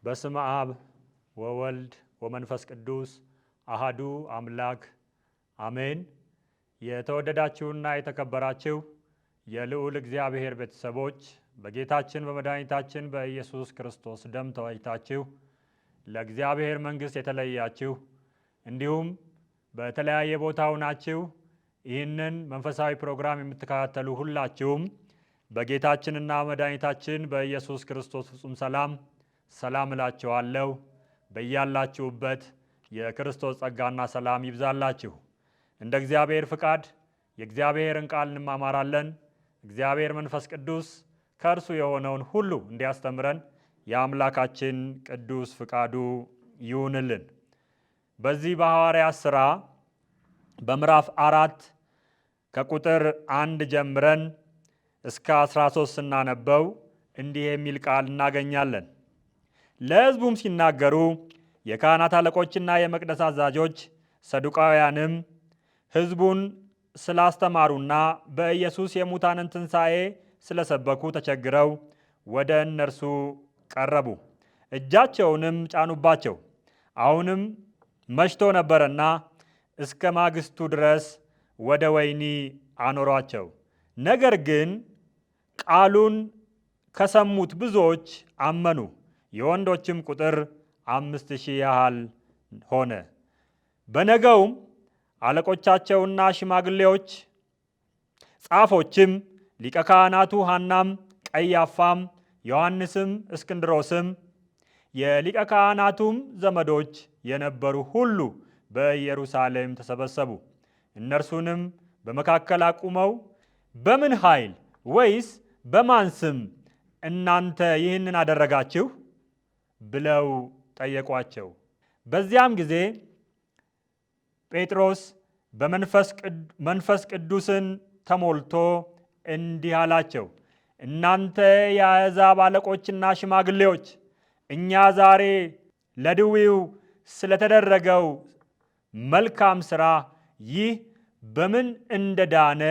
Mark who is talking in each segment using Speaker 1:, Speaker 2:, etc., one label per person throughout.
Speaker 1: በስመ አብ ወወልድ ወመንፈስ ቅዱስ አሃዱ አምላክ አሜን። የተወደዳችሁና የተከበራችሁ የልዑል እግዚአብሔር ቤተሰቦች በጌታችን በመድኃኒታችን በኢየሱስ ክርስቶስ ደም ተዋጅታችሁ ለእግዚአብሔር መንግሥት የተለያችሁ እንዲሁም በተለያየ ቦታ ሆናችሁ ይህንን መንፈሳዊ ፕሮግራም የምትከታተሉ ሁላችሁም በጌታችንና መድኃኒታችን በኢየሱስ ክርስቶስ ፍጹም ሰላም እላችኋለሁ። በያላችሁበት የክርስቶስ ጸጋና ሰላም ይብዛላችሁ። እንደ እግዚአብሔር ፍቃድ የእግዚአብሔርን ቃል እንማማራለን። እግዚአብሔር መንፈስ ቅዱስ ከእርሱ የሆነውን ሁሉ እንዲያስተምረን የአምላካችን ቅዱስ ፍቃዱ ይሁንልን። በዚህ በሐዋርያት ሥራ በምዕራፍ 4 ከቁጥር 1 ጀምረን እስከ 13 ስናነበው እንዲህ የሚል ቃል እናገኛለን። ለሕዝቡም ሲናገሩ የካህናት አለቆችና የመቅደስ አዛዦች ሰዱቃውያንም ሕዝቡን ስላስተማሩና በኢየሱስ የሙታንን ትንሣኤ ስለሰበኩ ተቸግረው ወደ እነርሱ ቀረቡ፣ እጃቸውንም ጫኑባቸው። አሁንም መሽቶ ነበረና እስከ ማግስቱ ድረስ ወደ ወህኒ አኖሯቸው። ነገር ግን ቃሉን ከሰሙት ብዙዎች አመኑ። የወንዶችም ቁጥር 5,000 ያህል ሆነ። በነገውም አለቆቻቸውና ሽማግሌዎች፣ ጻፎችም፣ ሊቀ ካህናቱ ሐናም፣ ቀያፋም፣ ዮሐንስም፣ እስክንድሮስም የሊቀ ካህናቱም ዘመዶች የነበሩ ሁሉ በኢየሩሳሌም ተሰበሰቡ። እነርሱንም በመካከል አቁመው በምን ኃይል ወይስ በማን ስም እናንተ ይህንን አደረጋችሁ ብለው ጠየቋቸው። በዚያም ጊዜ ጴጥሮስ በመንፈስ ቅዱስን ተሞልቶ እንዲህ አላቸው፣ እናንተ የአሕዛብ አለቆችና ሽማግሌዎች፣ እኛ ዛሬ ለድዊው ስለተደረገው መልካም ሥራ ይህ በምን እንደዳነ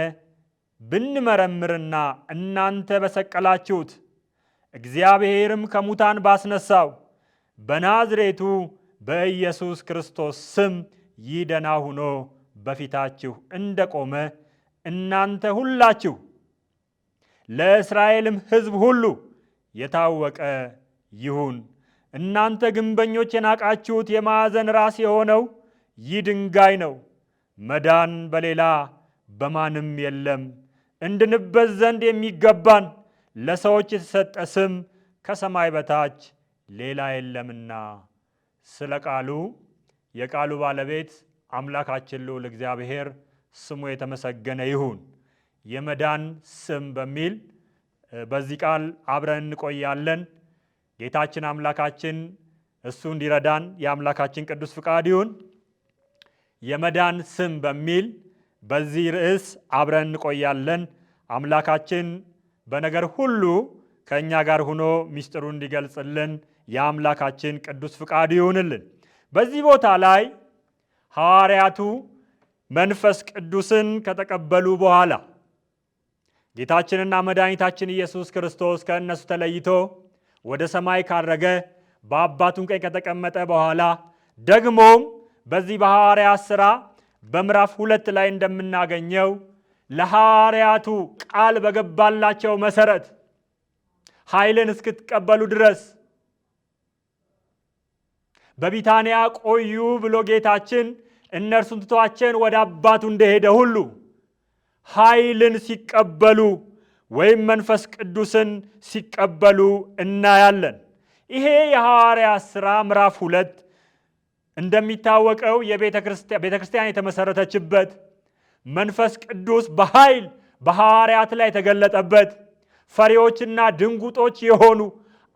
Speaker 1: ብንመረምርና እናንተ በሰቀላችሁት እግዚአብሔርም ከሙታን ባስነሳው በናዝሬቱ በኢየሱስ ክርስቶስ ስም ይህ ደህና ሆኖ በፊታችሁ እንደቆመ እናንተ ሁላችሁ ለእስራኤልም ሕዝብ ሁሉ የታወቀ ይሁን። እናንተ ግንበኞች የናቃችሁት የማዕዘን ራስ የሆነው ይህ ድንጋይ ነው። መዳን በሌላ በማንም የለም። እንድንበት ዘንድ የሚገባን ለሰዎች የተሰጠ ስም ከሰማይ በታች ሌላ የለምና። ስለ ቃሉ የቃሉ ባለቤት አምላካችን ልዑል እግዚአብሔር ስሙ የተመሰገነ ይሁን። የመዳን ስም በሚል በዚህ ቃል አብረን እንቆያለን። ጌታችን አምላካችን እሱ እንዲረዳን የአምላካችን ቅዱስ ፍቃድ ይሁን። የመዳን ስም በሚል በዚህ ርዕስ አብረን እንቆያለን። አምላካችን በነገር ሁሉ ከእኛ ጋር ሆኖ ምስጢሩን እንዲገልጽልን የአምላካችን ቅዱስ ፍቃድ ይሁንልን። በዚህ ቦታ ላይ ሐዋርያቱ መንፈስ ቅዱስን ከተቀበሉ በኋላ ጌታችንና መድኃኒታችን ኢየሱስ ክርስቶስ ከእነሱ ተለይቶ ወደ ሰማይ ካረገ በአባቱን ቀኝ ከተቀመጠ በኋላ ደግሞም በዚህ በሐዋርያት ሥራ በምዕራፍ 2 ላይ እንደምናገኘው ለሐዋርያቱ ቃል በገባላቸው መሰረት ኃይልን እስክትቀበሉ ድረስ በቢታንያ ቆዩ ብሎ ጌታችን እነርሱን ትቷቸው ወደ አባቱ እንደሄደ ሁሉ ኃይልን ሲቀበሉ ወይም መንፈስ ቅዱስን ሲቀበሉ እናያለን። ይሄ የሐዋርያት ሥራ ምዕራፍ 2 እንደሚታወቀው የቤተ ክርስቲያን የተመሰረተችበት መንፈስ ቅዱስ በኃይል በሐዋርያት ላይ የተገለጠበት ፈሪዎችና ድንጉጦች የሆኑ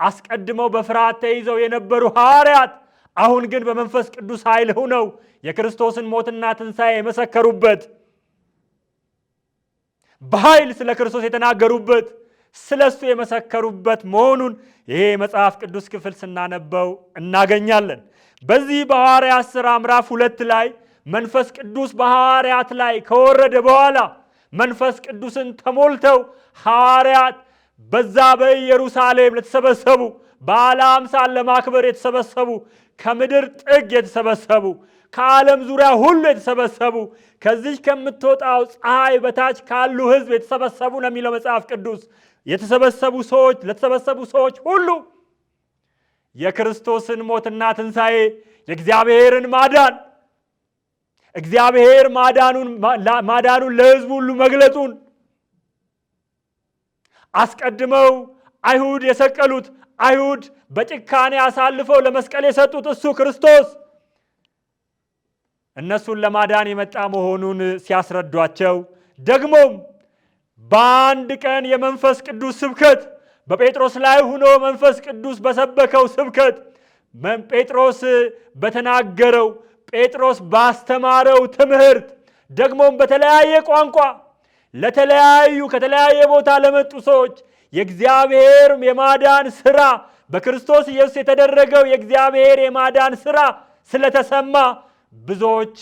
Speaker 1: አስቀድመው በፍርሃት ተይዘው የነበሩ ሐዋርያት አሁን ግን በመንፈስ ቅዱስ ኃይል ሆነው የክርስቶስን ሞትና ትንሣኤ የመሰከሩበት፣ በኃይል ስለ ክርስቶስ የተናገሩበት፣ ስለ እሱ የመሰከሩበት መሆኑን ይሄ የመጽሐፍ ቅዱስ ክፍል ስናነበው እናገኛለን። በዚህ በሐዋርያት ሥራ ምዕራፍ 2 ላይ መንፈስ ቅዱስ በሐዋርያት ላይ ከወረደ በኋላ መንፈስ ቅዱስን ተሞልተው ሐዋርያት በዛ በኢየሩሳሌም ለተሰበሰቡ በዓለ ሃምሳን ለማክበር የተሰበሰቡ ከምድር ጥግ የተሰበሰቡ ከዓለም ዙሪያ ሁሉ የተሰበሰቡ ከዚህ ከምትወጣው ፀሐይ በታች ካሉ ሕዝብ የተሰበሰቡ ነው የሚለው መጽሐፍ ቅዱስ። ለተሰበሰቡ ሰዎች ሁሉ የክርስቶስን ሞትና ትንሣኤ የእግዚአብሔርን ማዳን እግዚአብሔር ማዳኑን ለሕዝቡ ሁሉ መግለጡን አስቀድመው አይሁድ የሰቀሉት አይሁድ በጭካኔ አሳልፈው ለመስቀል የሰጡት እሱ ክርስቶስ እነሱን ለማዳን የመጣ መሆኑን ሲያስረዷቸው ደግሞም በአንድ ቀን የመንፈስ ቅዱስ ስብከት በጴጥሮስ ላይ ሆኖ መንፈስ ቅዱስ በሰበከው ስብከት ጴጥሮስ በተናገረው ጴጥሮስ ባስተማረው ትምህርት ደግሞም በተለያየ ቋንቋ ከተለያየ ቦታ ለመጡ ሰዎች የእግዚአብሔር የማዳን ሥራ በክርስቶስ ኢየሱስ የተደረገው የእግዚአብሔር የማዳን ሥራ ስለተሰማ ብዙዎች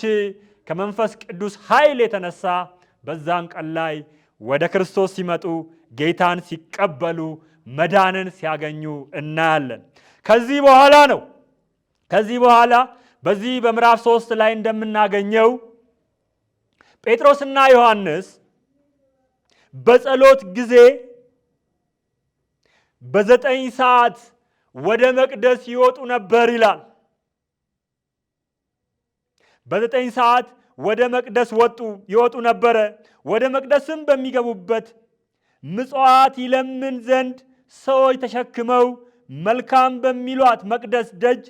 Speaker 1: ከመንፈስ ቅዱስ ኃይል የተነሳ በዛን ቀን ላይ ወደ ክርስቶስ ሲመጡ ጌታን ሲቀበሉ መዳንን ሲያገኙ እናያለን። ከዚህ በኋላ በዚህ በምዕራፍ 3 ላይ እንደምናገኘው ጴጥሮስና ዮሐንስ በጸሎት ጊዜ በ9 ሰዓት ወደ መቅደስ ይወጡ ነበር ይላል። በ9 ሰዓት ወደ መቅደስ ይወጡ ነበረ። ወደ መቅደስም በሚገቡበት ምጽዋት ይለምን ዘንድ ሰዎች ተሸክመው መልካም በሚሏት መቅደስ ደጅ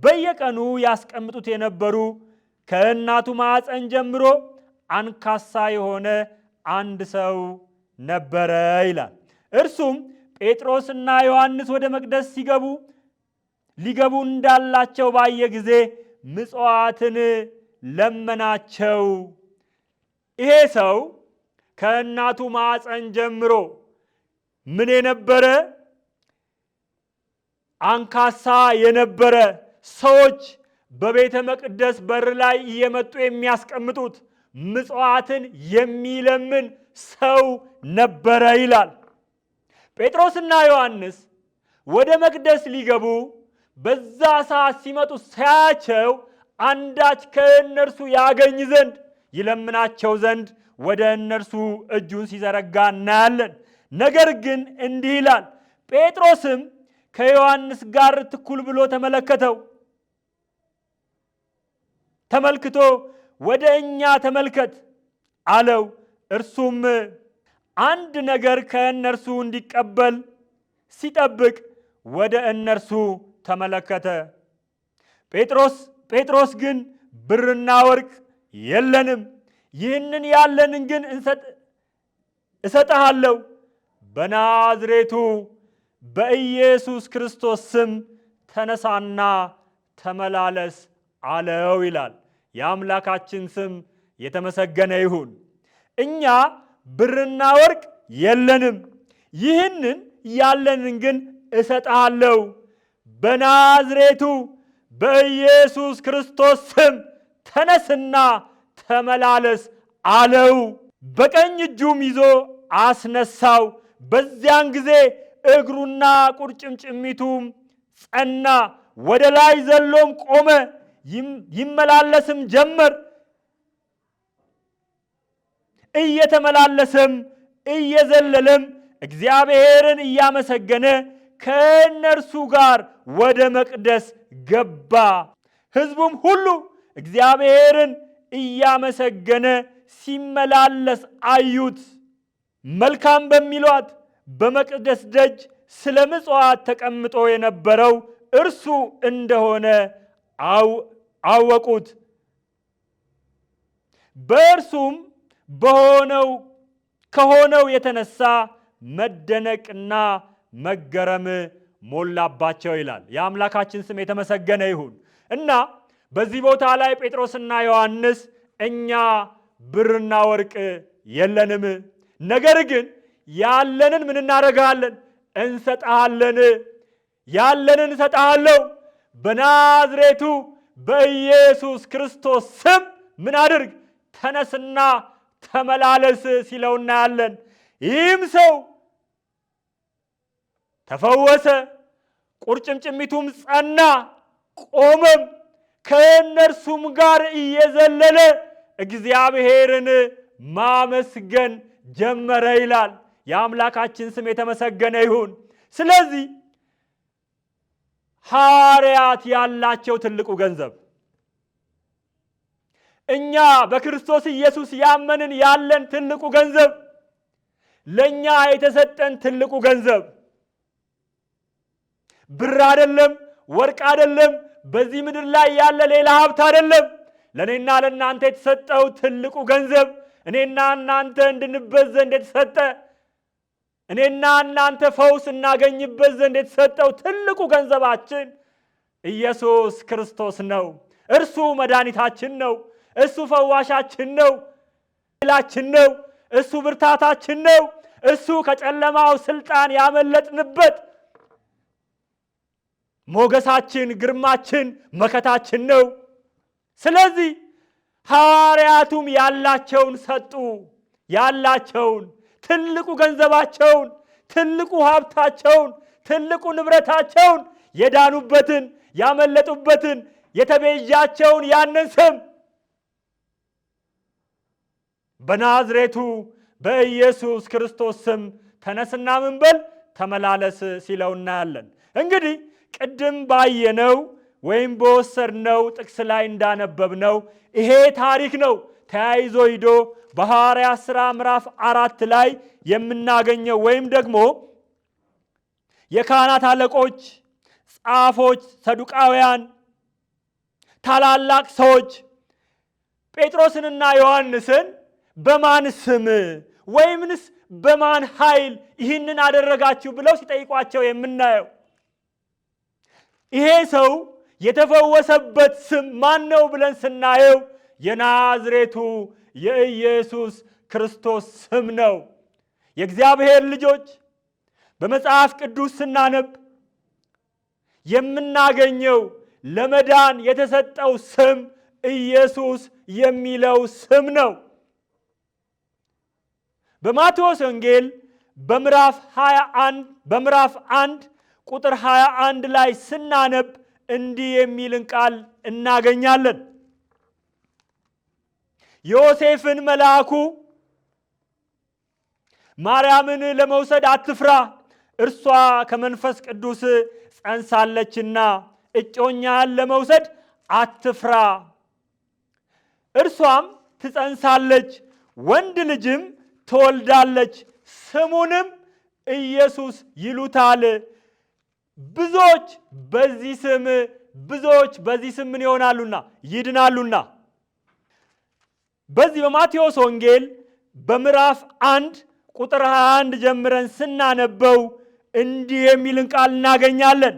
Speaker 1: በየቀኑ ያስቀምጡት የነበሩ ከእናቱ ማኅፀን ጀምሮ አንካሳ የሆነ አንድ ሰው ነበረ ይላል። እርሱም ጴጥሮስና ዮሐንስ ወደ መቅደስ ሊገቡ እንዳላቸው ባየ ጊዜ ምጽዋትን ለመናቸው። ይሄ ሰው ከእናቱ ማኅፀን ጀምሮ ምን የነበረ አንካሳ የነበረ ሰዎች በቤተ መቅደስ በር ላይ እየመጡ የሚያስቀምጡት ምጽዋትን የሚለምን ሰው ነበረ ይላል። ጴጥሮስና ዮሐንስ ወደ መቅደስ ሊገቡ በዛ ሰዓት ሲመጡ ሳያቸው አንዳች ከእነርሱ ያገኝ ዘንድ ይለምናቸው ዘንድ ወደ እነርሱ እጁን ሲዘረጋ እናያለን። ነገር ግን እንዲህ ይላል፣ ጴጥሮስም ከዮሐንስ ጋር ትኩል ብሎ ተመልክቶ ወደ እኛ ተመልከት አለው። እርሱም አንድ ነገር ከእነርሱ እንዲቀበል ሲጠብቅ ወደ እነርሱ ተመለከተ። ጴጥሮስ ግን ብርና ወርቅ የለንም፣ ይህንን ያለንን ግን እሰጥሃለሁ፣ በናዝሬቱ በኢየሱስ ክርስቶስ ስም ተነሳና ተመላለስ አለው ይላል። የአምላካችን ስም የተመሰገነ ይሁን። እኛ ብርና ወርቅ የለንም፣ ይህንን ያለንን ግን እሰጥሃለሁ፣ በናዝሬቱ በኢየሱስ ክርስቶስ ስም ተነስና ተመላለስ አለው። በቀኝ እጁም ይዞ አስነሳው። በዚያን ጊዜ እግሩና ቁርጭምጭሚቱም ጸና፣ ወደ ላይ ዘሎም ቆመ፣ ይመላለስም ጀመር። እየተመላለሰም እየዘለለም እግዚአብሔርን እያመሰገነ ከእነርሱ ጋር ወደ መቅደስ ገባ። ሕዝቡም ሁሉ እግዚአብሔርን እያመሰገነ ሲመላለስ አዩት። መልካም በሚሏት በመቅደስ ደጅ ስለ ምጽዋት ተቀምጦ የነበረው እርሱ እንደሆነ አወቁት። በእርሱም ከሆነው የተነሳ መደነቅና መገረም ሞላባቸው ይላል። የአምላካችን ስም የተመሰገነ ይሁን እና በዚህ ቦታ ላይ ጴጥሮስና ዮሐንስ እኛ ብርና ወርቅ የለንም፣ ነገር ግን ያለንን ምን እናደርጋለን? እንሰጥሃለን። ያለንን እንሰጥሃለሁ፣ በናዝሬቱ በኢየሱስ ክርስቶስ ስም ምን አድርግ? ተነስና ተመላለስ ሲለው እናያለን። ይህም ሰው ተፈወሰ፣ ቁርጭምጭሚቱም ጸና፣ ቆመም። ከእነርሱም ጋር እየዘለለ እግዚአብሔርን ማመስገን ጀመረ ይላል። የአምላካችን ስም የተመሰገነ ይሁን። ስለዚህ ሐዋርያት ያላቸው ትልቁ ገንዘብ፣ እኛ በክርስቶስ ኢየሱስ ያመንን ያለን ትልቁ ገንዘብ፣ ለእኛ የተሰጠን ትልቁ ገንዘብ ብር አይደለም፣ ወርቅ አይደለም፣ በዚህ ምድር ላይ ያለ ሌላ ሀብት አይደለም። ለእኔና ለእናንተ የተሰጠው ትልቁ ገንዘብ እኔና እናንተ እንድንበት ዘንድ የተሰጠ፣ እኔና እናንተ ፈውስ እናገኝበት ዘንድ የተሰጠው ትልቁ ገንዘባችን ኢየሱስ ክርስቶስ ነው። እርሱ መድኃኒታችን ነው። እሱ ፈዋሻችን ነው። ኃይላችን ነው። እሱ ብርታታችን ነው። እሱ ከጨለማው ስልጣን ያመለጥንበት ሞገሳችን፣ ግርማችን፣ መከታችን ነው። ስለዚህ ሐዋርያቱም ያላቸውን ሰጡ። ያላቸውን ትልቁ ገንዘባቸውን፣ ትልቁ ሀብታቸውን፣ ትልቁ ንብረታቸውን፣ የዳኑበትን፣ ያመለጡበትን፣ የተቤዣቸውን ያንን ስም በናዝሬቱ በኢየሱስ ክርስቶስ ስም ተነስና ምን በል ተመላለስ ሲለው እናያለን። እንግዲህ ቅድም ባየነው ወይም በወሰድነው ጥቅስ ላይ እንዳነበብነው ይሄ ታሪክ ነው ተያይዞ ሂዶ በሐዋርያት ሥራ ምዕራፍ 4 ላይ የምናገኘው ወይም ደግሞ የካህናት አለቆች፣ ጻፎች፣ ሰዱቃውያን፣ ታላላቅ ሰዎች ጴጥሮስንና ዮሐንስን በማን ስም ወይምንስ በማን ኃይል ይህንን አደረጋችሁ ብለው ሲጠይቋቸው የምናየው። ይሄ ሰው የተፈወሰበት ስም ማን ነው ብለን ስናየው የናዝሬቱ የኢየሱስ ክርስቶስ ስም ነው። የእግዚአብሔር ልጆች በመጽሐፍ ቅዱስ ስናነብ የምናገኘው ለመዳን የተሰጠው ስም ኢየሱስ የሚለው ስም ነው። በማቴዎስ ወንጌል በምዕራፍ 1 ቁጥር 21 ላይ ስናነብ እንዲህ የሚልን ቃል እናገኛለን። ዮሴፍን መልአኩ ማርያምን ለመውሰድ አትፍራ፣ እርሷ ከመንፈስ ቅዱስ ጸንሳለችና እጮኛን ለመውሰድ አትፍራ፣ እርሷም ትጸንሳለች፣ ወንድ ልጅም ትወልዳለች፣ ስሙንም ኢየሱስ ይሉታል። ብዙዎች በዚህ ስም ምን ይሆናሉና ይድናሉና። በዚህ በማቴዎስ ወንጌል በምዕራፍ 1 ቁጥር 21 ጀምረን ስናነበው እንዲህ የሚልን ቃል እናገኛለን።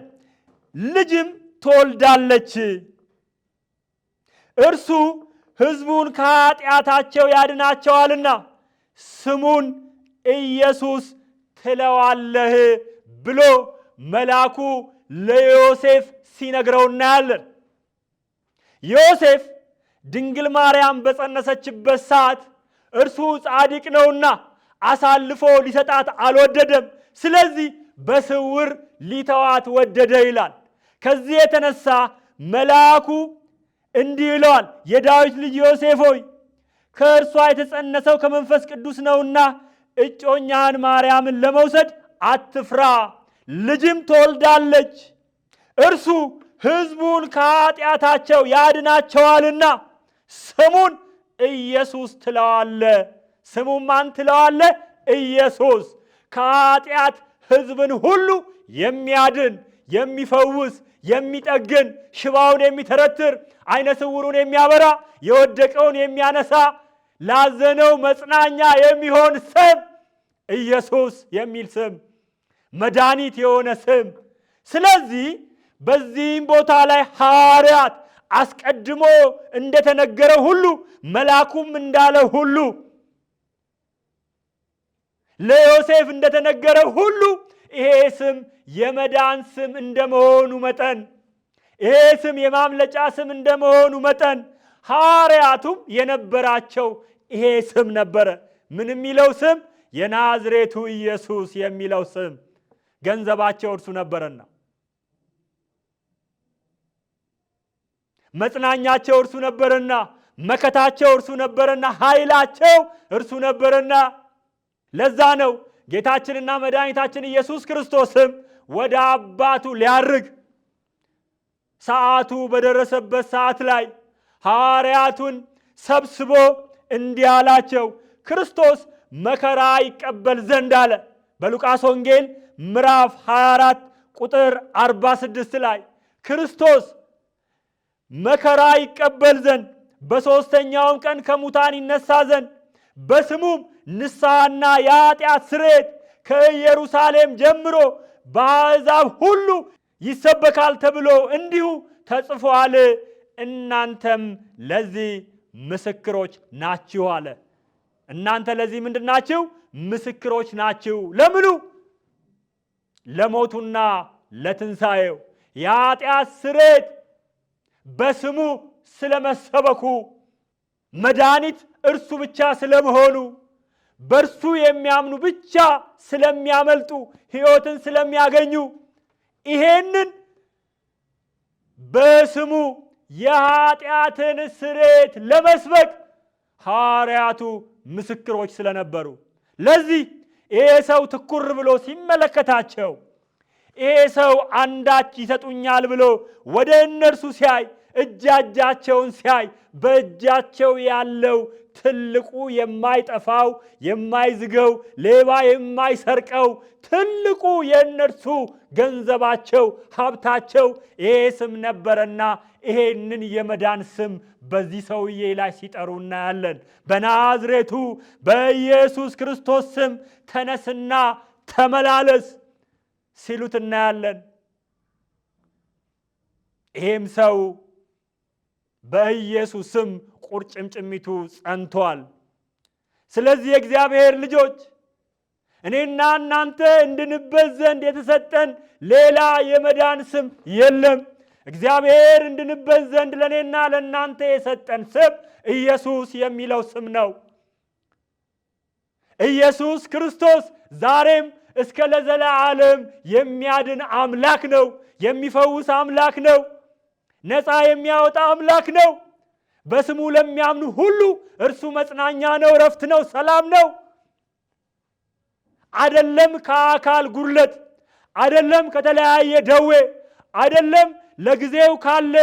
Speaker 1: ልጅም ትወልዳለች፣ እርሱ ሕዝቡን ከኃጢአታቸው ያድናቸዋልና ስሙን ኢየሱስ ትለዋለህ ብሎ መልአኩ ለዮሴፍ ሲነግረው እናያለን። ዮሴፍ ድንግል ማርያም በጸነሰችበት ሰዓት እርሱ ጻድቅ ነውና አሳልፎ ሊሰጣት አልወደደም። ስለዚህ በስውር ሊተዋት ወደደ ይላል። ከዚህ የተነሳ መልአኩ እንዲህ ይለዋል፣ የዳዊት ልጅ ዮሴፍ ሆይ ከእርሷ የተጸነሰው ከመንፈስ ቅዱስ ነውና እጮኛህን ማርያምን ለመውሰድ አትፍራ፣ ልጅም ትወልዳለች፣ እርሱ ሕዝቡን ከኃጢአታቸው ያድናቸዋልና ስሙን ኢየሱስ ትለዋለህ። ስሙን ማን ትለዋለህ? ኢየሱስ። ከኃጢአት ሕዝብን ሁሉ የሚያድን የሚፈውስ የሚጠግን ሽባውን የሚተረትር ዓይነ ስውሩን የሚያበራ የወደቀውን የሚያነሳ ላዘነው መጽናኛ የሚሆን ስም ኢየሱስ የሚል ስም፣ መድኃኒት የሆነ ስም። ስለዚህ በዚህም ቦታ ላይ ሐዋርያት አስቀድሞ እንደተነገረ ሁሉ መልአኩም እንዳለ ሁሉ ለዮሴፍ እንደተነገረ ሁሉ ይሄ ስም የመዳን ስም እንደመሆኑ መጠን፣ ይሄ ስም የማምለጫ ስም እንደመሆኑ መጠን ሐዋርያቱም የነበራቸው ይሄ ስም ነበረ። ምን የሚለው ስም? የናዝሬቱ ኢየሱስ የሚለው ስም። ገንዘባቸው እርሱ ነበረና፣ መጽናኛቸው እርሱ ነበረና፣ መከታቸው እርሱ ነበረና፣ ኃይላቸው እርሱ ነበረና። ለዛ ነው ጌታችንና መድኃኒታችን ኢየሱስ ክርስቶስም ወደ አባቱ ሊያርግ ሰዓቱ በደረሰበት ሰዓት ላይ ሐዋርያቱን ሰብስቦ እንዲህ አላቸው፣ ክርስቶስ መከራ ይቀበል ዘንድ አለ። በሉቃስ ወንጌል ምዕራፍ 24 ቁጥር 46 ላይ ክርስቶስ መከራ ይቀበል ዘንድ በሦስተኛውም ቀን ከሙታን ይነሳ ዘንድ በስሙም ንስሐና የኃጢአት ስርየት ከኢየሩሳሌም ጀምሮ በአሕዛብ ሁሉ ይሰበካል ተብሎ እንዲሁ ተጽፏል። እናንተም ለዚህ ምስክሮች ናችሁ አለ። እናንተ ለዚህ ምንድን ናችሁ? ምስክሮች ናችሁ። ለምኑ? ለሞቱና ለትንሣኤው፣ የኃጢአት ስርየት በስሙ ስለመሰበኩ፣ መድኃኒት እርሱ ብቻ ስለመሆኑ፣ በእርሱ የሚያምኑ ብቻ ስለሚያመልጡ፣ ሕይወትን ስለሚያገኙ፣ ይሄንን በስሙ የኃጢአትን ስርየት ለመስበክ ሐዋርያቱ ምስክሮች ስለነበሩ፣ ለዚህ ይሄ ሰው ትኩር ብሎ ሲመለከታቸው፣ ይሄ ሰው አንዳች ይሰጡኛል ብሎ ወደ እነርሱ ሲያይ፣ እጃቸውን ሲያይ በእጃቸው ያለው ትልቁ የማይጠፋው የማይዝገው ሌባ የማይሰርቀው ትልቁ የእነርሱ ገንዘባቸው ሀብታቸው ይሄ ስም ነበረና ይሄንን የመዳን ስም በዚህ ሰውዬ ላይ ሲጠሩ እናያለን። በናዝሬቱ በኢየሱስ ክርስቶስ ስም ተነስና ተመላለስ ሲሉት እናያለን። ይሄም ሰው በኢየሱስ ስም ቁርጭምጭሚቱ ጸንቷል። ስለዚህ የእግዚአብሔር ልጆች እኔና እናንተ እንድንበት ዘንድ የተሰጠን ሌላ የመዳን ስም የለም። እግዚአብሔር እንድንበት ዘንድ ለእኔና ለእናንተ የሰጠን ስም ኢየሱስ የሚለው ስም ነው። ኢየሱስ ክርስቶስ ዛሬም እስከ ለዘላለም የሚያድን አምላክ ነው። የሚፈውስ አምላክ ነው። ነፃ የሚያወጣ አምላክ ነው። በስሙ ለሚያምኑ ሁሉ እርሱ መጽናኛ ነው፣ ረፍት ነው፣ ሰላም ነው። አይደለም ከአካል ጉድለት፣ አይደለም ከተለያየ ደዌ፣ አይደለም ለጊዜው ካለ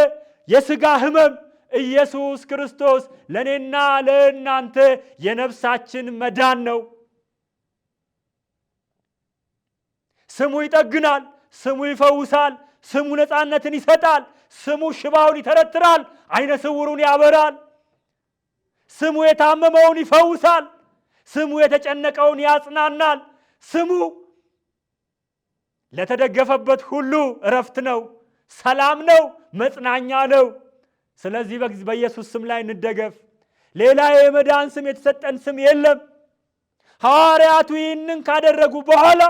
Speaker 1: የሥጋ ሕመም ኢየሱስ ክርስቶስ ለእኔና ለእናንተ የነፍሳችን መዳን ነው። ስሙ ይጠግናል፣ ስሙ ይፈውሳል፣ ስሙ ነፃነትን ይሰጣል፣ ስሙ ሽባውን ይተረትራል፣ አይነ ስውሩን ያበራል፣ ስሙ የታመመውን ይፈውሳል፣ ስሙ የተጨነቀውን ያጽናናል፣ ስሙ ለተደገፈበት ሁሉ እረፍት ነው፣ ሰላም ነው፣ መጽናኛ ነው። ስለዚህ በኢየሱስ ስም ላይ እንደገፍ። ሌላ የመዳን ስም የተሰጠን ስም የለም። ሐዋርያቱ ይህንን ካደረጉ በኋላ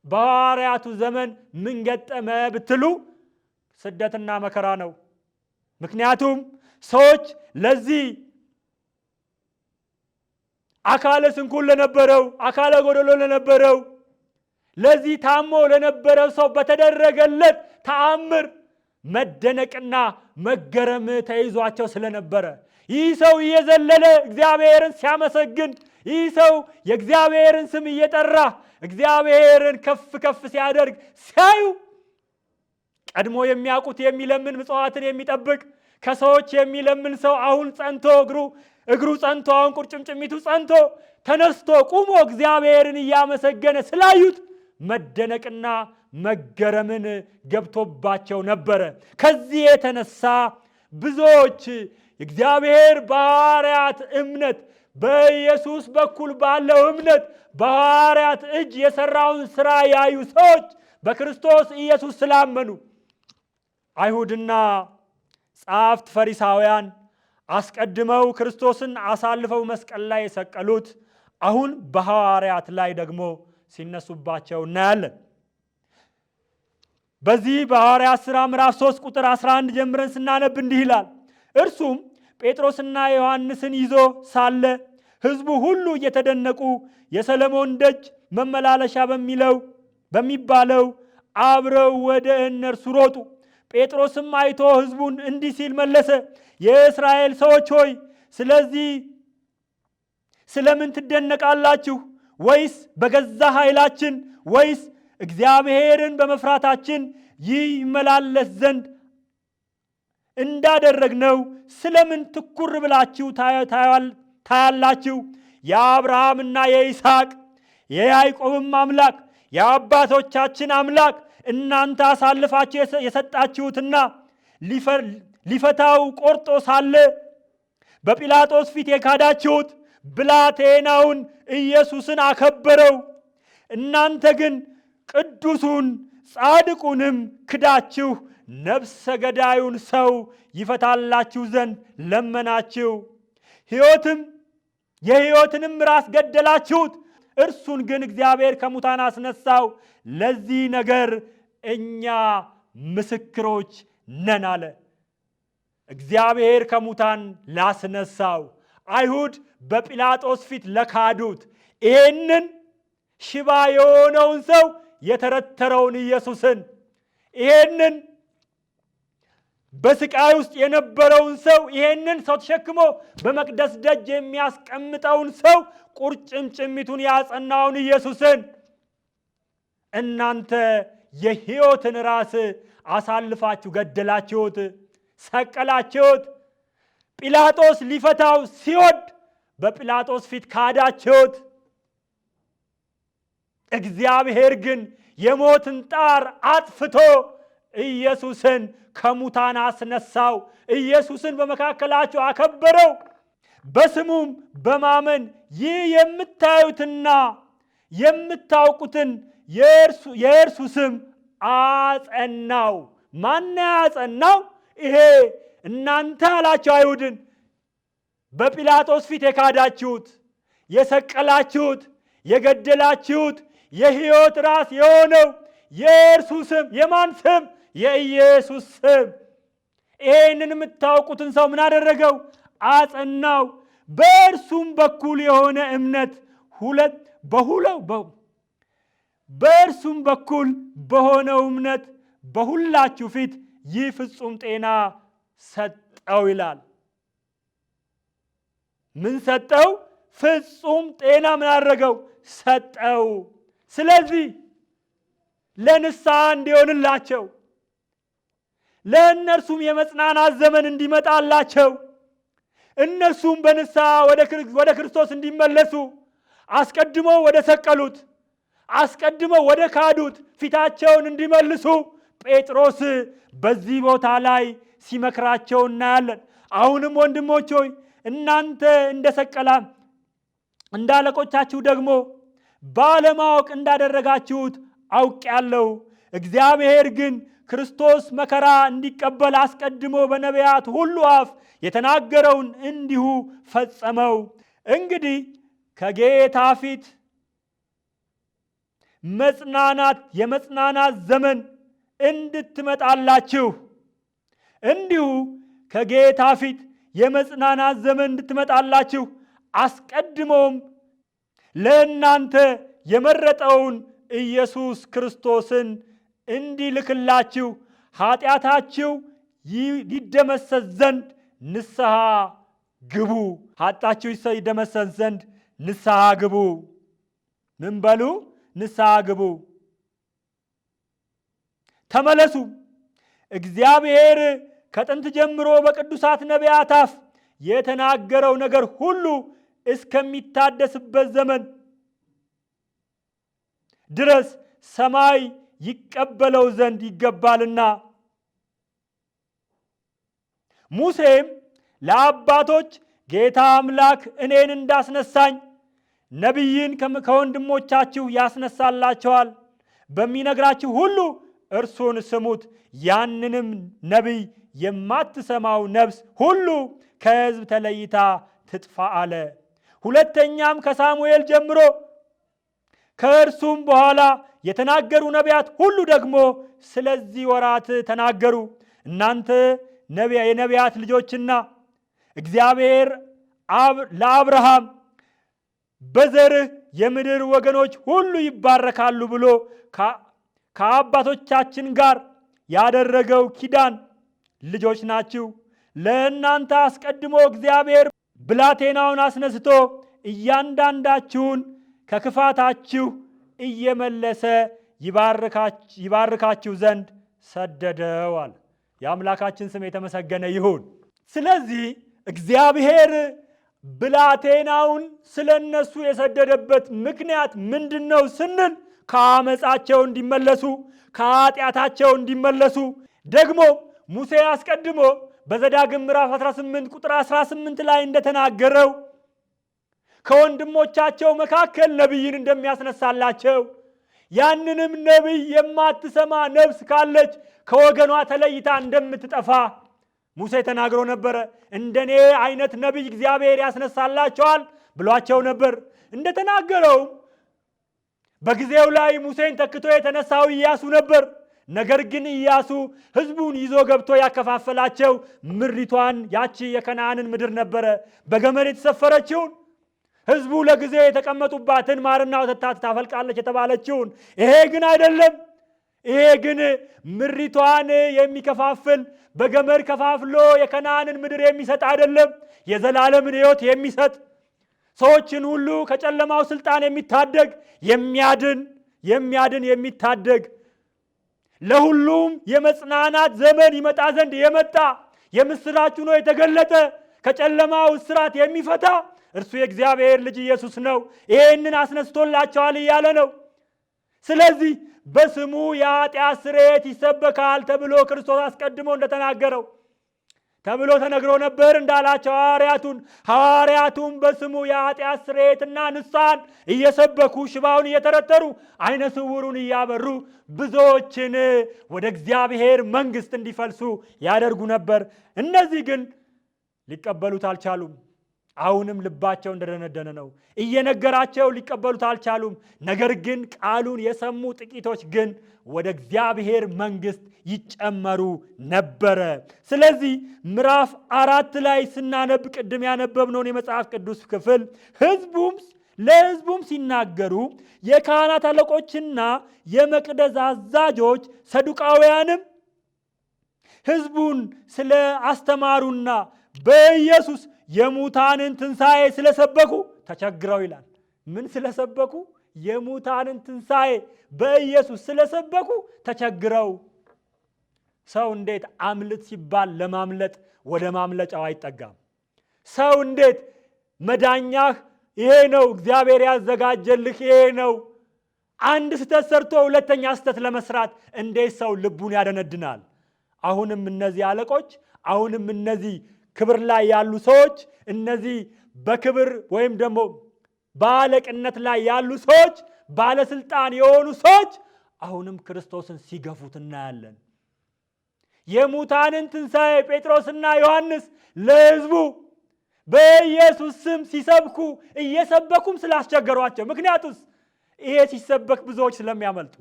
Speaker 1: በሐዋርያቱ ዘመን ምን ገጠመ ብትሉ ስደትና መከራ ነው። ምክንያቱም ሰዎች ለዚህ አካለ ስንኩል ለነበረው፣ አካለ ጎደሎ ለነበረው፣ ለዚህ ታሞ ለነበረው ሰው በተደረገለት ተአምር መደነቅና መገረም ተይዟቸው ስለነበረ ይህ ሰው እየዘለለ እግዚአብሔርን ሲያመሰግን፣ ይህ ሰው የእግዚአብሔርን ስም እየጠራ እግዚአብሔርን ከፍ ከፍ ሲያደርግ ሲያዩ ቀድሞ የሚያውቁት የሚለምን ምጽዋትን የሚጠብቅ ከሰዎች የሚለምን ሰው አሁን ጸንቶ እግሩ ጸንቶ አሁን ቁርጭምጭሚቱ ጸንቶ ተነስቶ ቁሞ እግዚአብሔርን እያመሰገነ ስላዩት መደነቅና መገረምን ገብቶባቸው ነበረ። ከዚህ የተነሳ ብዙዎች እግዚአብሔር በሐዋርያት እምነት በኢየሱስ በኩል ባለው እምነት በሐዋርያት እጅ የሰራውን ሥራ ያዩ ሰዎች በክርስቶስ ኢየሱስ ስላመኑ አይሁድና ጸሐፍት ፈሪሳውያን አስቀድመው ክርስቶስን አሳልፈው መስቀል ላይ የሰቀሉት አሁን በሐዋርያት ላይ ደግሞ ሲነሱባቸው እናያለን። በዚህ በሐዋርያት ሥራ ምዕራፍ 3 ቁጥር 11 ጀምረን ስናነብ እንዲህ ይላል። እርሱም ጴጥሮስና ዮሐንስን ይዞ ሳለ ሕዝቡ ሁሉ እየተደነቁ የሰለሞን ደጅ መመላለሻ በሚለው በሚባለው አብረው ወደ እነርሱ ሮጡ። ጴጥሮስም አይቶ ሕዝቡን እንዲህ ሲል መለሰ፣ የእስራኤል ሰዎች ሆይ ስለዚህ ስለምን ትደነቃላችሁ? ወይስ በገዛ ኃይላችን ወይስ እግዚአብሔርን በመፍራታችን ይህ ይመላለስ ዘንድ እንዳደረግነው ስለምን ትኩር ብላችሁ ታያላችሁ? የአብርሃምና የይስሐቅ የያዕቆብም አምላክ የአባቶቻችን አምላክ እናንተ አሳልፋችሁ የሰጣችሁትና ሊፈታው ቆርጦ ሳለ በጲላጦስ ፊት የካዳችሁት ብላቴናውን ኢየሱስን አከበረው። እናንተ ግን ቅዱሱን ጻድቁንም ክዳችሁ ነፍሰ ገዳዩን ሰው ይፈታላችሁ ዘንድ ለመናችሁ። የሕይወትንም ራስ ገደላችሁት። እርሱን ግን እግዚአብሔር ከሙታን አስነሳው። ለዚህ ነገር እኛ ምስክሮች ነን አለ። እግዚአብሔር ከሙታን ላስነሳው፣ አይሁድ በጲላጦስ ፊት ለካዱት፣ ይህንን ሽባ የሆነውን ሰው የተረተረውን ኢየሱስን፣ ይህንን በስቃይ ውስጥ የነበረውን ሰው፣ ይህንን ሰው ተሸክሞ በመቅደስ ደጅ የሚያስቀምጠውን ሰው ቁርጭምጭሚቱን ያጸናውን ኢየሱስን እናንተ የሕይወትን ራስ አሳልፋችሁ ገደላችሁት፣ ሰቀላችሁት። ጲላጦስ ሊፈታው ሲወድ በጲላጦስ ፊት ካዳችሁት። እግዚአብሔር ግን የሞትን ጣር አጥፍቶ ኢየሱስን ከሙታን አስነሳው። ኢየሱስን በመካከላችሁ አከበረው። በስሙም በማመን ይህ የምታዩትና የምታውቁትን የእርሱ ስም አጸናው። ማን ያጸናው? ይሄ እናንተ አላቸው አይሁድን። በጲላጦስ ፊት የካዳችሁት፣ የሰቀላችሁት፣ የገደላችሁት የሕይወት ራስ የሆነው የእርሱ ስም። የማን ስም? የኢየሱስ ስም። ይሄንን የምታውቁትን ሰው ምን አደረገው? አጸናው። በእርሱም በኩል የሆነ እምነት በእርሱም በኩል በሆነው እምነት በሁላችሁ ፊት ይህ ፍጹም ጤና ሰጠው ይላል። ምን ሰጠው? ፍጹም ጤና ምን አደረገው? ሰጠው። ስለዚህ ለንስሐ እንዲሆንላቸው፣ ለእነርሱም የመጽናናት ዘመን እንዲመጣላቸው፣ እነርሱም በንስሐ ወደ ክርስቶስ እንዲመለሱ፣ አስቀድመው ወደ ሰቀሉት፣ አስቀድመው ወደ ካዱት ፊታቸውን እንዲመልሱ ጴጥሮስ በዚህ ቦታ ላይ ሲመክራቸው እናያለን። አሁንም ወንድሞች ሆይ እናንተ እንደሰቀላ እንደ አለቆቻችሁ ደግሞ ባለማወቅ እንዳደረጋችሁት አውቄአለሁ። እግዚአብሔር ግን ክርስቶስ መከራ እንዲቀበል አስቀድሞ በነቢያት ሁሉ አፍ የተናገረውን እንዲሁ ፈጸመው። እንግዲህ ከጌታ ፊት የመጽናናት ዘመን እንድትመጣላችሁ እንዲሁ ከጌታ ፊት የመጽናናት ዘመን እንድትመጣላችሁ አስቀድሞም ለእናንተ የመረጠውን ኢየሱስ ክርስቶስን እንዲልክላችሁ ኃጢአታችሁ ይደመሰስ ዘንድ ንስሐ ግቡ። ኃጢአታችሁ ይደመሰስ ዘንድ ንስሐ ግቡ። ምን በሉ? ንስሐ ግቡ። ተመለሱ። እግዚአብሔር ከጥንት ጀምሮ በቅዱሳት ነቢያት አፍ የተናገረው ነገር ሁሉ እስከሚታደስበት ዘመን ድረስ ሰማይ ይቀበለው ዘንድ ይገባልና። ሙሴም ለአባቶች ጌታ አምላክ እኔን እንዳስነሳኝ ነቢይን ከወንድሞቻችሁ ያስነሳላቸዋል፣ በሚነግራችሁ ሁሉ እርሱን ስሙት። ያንንም ነቢይ የማትሰማው ነፍስ ሁሉ ከሕዝብ ተለይታ ትጥፋ አለ። ሁለተኛም ከሳሙኤል ጀምሮ ከእርሱም በኋላ የተናገሩ ነቢያት ሁሉ ደግሞ ስለዚህ ወራት ተናገሩ። እናንተ የነቢያት ልጆችና እግዚአብሔር ለአብርሃም በዘርህ የምድር ወገኖች ሁሉ ይባረካሉ ብሎ ከአባቶቻችን ጋር ያደረገው ኪዳን ልጆች ናችሁ። ለእናንተ አስቀድሞ እግዚአብሔር ብላቴናውን አስነስቶ እያንዳንዳችሁን ከክፋታችሁ እየመለሰ ይባርካችሁ ዘንድ ሰደደዋል። የአምላካችን ስም የተመሰገነ ይሁን። ስለዚህ እግዚአብሔር ብላቴናውን ስለ እነሱ የሰደደበት ምክንያት ምንድን ነው ስንል ከአመፃቸው እንዲመለሱ፣ ከኃጢአታቸው እንዲመለሱ ደግሞ ሙሴ አስቀድሞ በዘዳግም ምዕራፍ 18 ቁጥር 18 ላይ እንደተናገረው ከወንድሞቻቸው መካከል ነቢይን እንደሚያስነሳላቸው ያንንም ነቢይ የማትሰማ ነፍስ ካለች ከወገኗ ተለይታ እንደምትጠፋ ሙሴ ተናግሮ ነበረ። እንደኔ አይነት ነቢይ እግዚአብሔር ያስነሳላቸዋል ብሏቸው ነበር። እንደተናገረው በጊዜው ላይ ሙሴን ተክቶ የተነሳው ኢያሱ ነበር። ነገር ግን ኢያሱ ሕዝቡን ይዞ ገብቶ ያከፋፈላቸው ምድሪቷን ያቺ የከነዓንን ምድር ነበረ፣ በገመድ የተሰፈረችውን ሕዝቡ ለጊዜው የተቀመጡባትን ማርና ወተት ታፈልቃለች የተባለችውን። ይሄ ግን አይደለም። ይሄ ግን ምድሪቷን የሚከፋፍል በገመድ ከፋፍሎ የከነዓንን ምድር የሚሰጥ አይደለም። የዘላለምን ሕይወት የሚሰጥ ሰዎችን ሁሉ ከጨለማው ስልጣን የሚታደግ የሚታደግ ለሁሉም የመጽናናት ዘመን ይመጣ ዘንድ የመጣ የምስራች ሆኖ የተገለጠ ከጨለማው እስራት የሚፈታ እርሱ የእግዚአብሔር ልጅ ኢየሱስ ነው። ይህንን አስነስቶላቸዋል እያለ ነው። ስለዚህ በስሙ የኃጢአት ስርየት ይሰበካል ተብሎ ክርስቶስ አስቀድሞ እንደተናገረው ተብሎ ተነግሮ ነበር እንዳላቸው ሐዋርያቱን በስሙ የኃጢአት ስርየትና ንስሐን እየሰበኩ ሽባውን እየተረተሩ ዓይነ ስውሩን እያበሩ ብዙዎችን ወደ እግዚአብሔር መንግሥት እንዲፈልሱ ያደርጉ ነበር። እነዚህ ግን ሊቀበሉት አልቻሉም። አሁንም ልባቸው እንደደነደነ ነው። እየነገራቸው ሊቀበሉት አልቻሉም። ነገር ግን ቃሉን የሰሙ ጥቂቶች ግን ወደ እግዚአብሔር መንግሥት ይጨመሩ ነበረ። ስለዚህ ምዕራፍ 4 ላይ ስናነብ ቅድም ያነበብነውን የመጽሐፍ ቅዱስ ክፍል ለሕዝቡም ሲናገሩ የካህናት አለቆችና የመቅደስ አዛዦች ሰዱቃውያንም ሕዝቡን ስለ አስተማሩና በኢየሱስ የሙታንን ትንሣኤ ስለሰበኩ ተቸግረው ይላል። ምን ስለሰበኩ? የሙታንን ትንሣኤ በኢየሱስ ስለሰበኩ ተቸግረው። ሰው እንዴት አምልጥ ሲባል ለማምለጥ ወደ ማምለጫው አይጠጋም? ሰው እንዴት መዳኛህ ይሄ ነው፣ እግዚአብሔር ያዘጋጀልህ ይሄ ነው፣ አንድ ስህተት ሰርቶ ሁለተኛ ስህተት ለመስራት እንዴት ሰው ልቡን ያደነድናል? አሁንም እነዚህ አለቆች፣ አሁንም እነዚህ ክብር ላይ ያሉ ሰዎች፣ እነዚህ በክብር ወይም ደግሞ በአለቅነት ላይ ያሉ ሰዎች፣ ባለስልጣን የሆኑ ሰዎች አሁንም ክርስቶስን ሲገፉት እናያለን። የሙታንን ትንሣኤ ጴጥሮስና ዮሐንስ ለሕዝቡ በኢየሱስ ስም ሲሰብኩ እየሰበኩም ስላስቸገሯቸው፣ ምክንያቱስ ይሄ ሲሰበክ ብዙዎች ስለሚያመልጡ፣